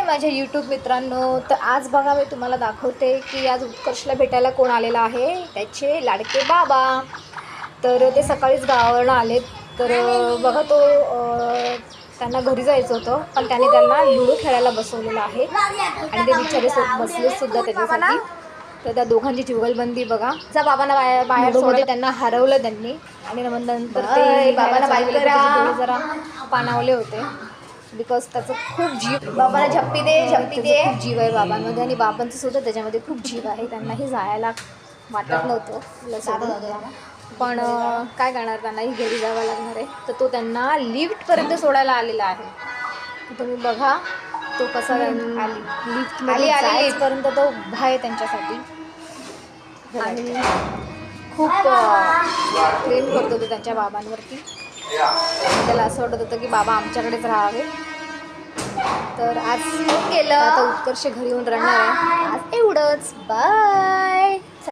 माझ्या यूट्यूब मित्रांनो. तर आज बघा मी तुम्हाला दाखवते की आज उत्कर्षला भेटायला कोण आलेला आहे. त्याचे लाडके बाबा. तर ते सकाळीच गावावरून आलेत. तर बघा तो त्यांना घरी जायचं होतं पण त्याने त्यांना लुडो खेळायला बसवलेलं आहे आणि ते बिचारे बसले सुद्धा त्याच्यासाठी. तर त्या दोघांची जुगलबंदी बघा. जा बाबांना बाहेर सोडले, त्यांना हरवलं त्यांनी आणि नंतर ते बाबांना बाहेर जरा पाणावले होते बिकॉज त्याचं खूप जीव. बाबांना झप्पी दे झप्पी दे. खूप जीव आहे बाबांमध्ये आणि बाबांचं सुद्धा त्याच्यामध्ये खूप जीव आहे. त्यांनाही जायला वाटत नव्हतं पण काय करणार, त्यांनाही घरी जावं लागणार आहे. तर तो त्यांना लिफ्टपर्यंत सोडायला आलेला आहे. तुम्ही बघा तो कसा लिफ्टमध्ये जाईपर्यंत तो उभा आहे त्यांच्यासाठी आणि खूप प्रेम करतो तो त्यांच्या बाबांवरती. त्याला असं वाटत होतं की बाबा आमच्याकडेच राहावे. तर आज केलं. आता उत्कर्ष घरी येऊन राहणार आहे. आज एवढंच. बाय.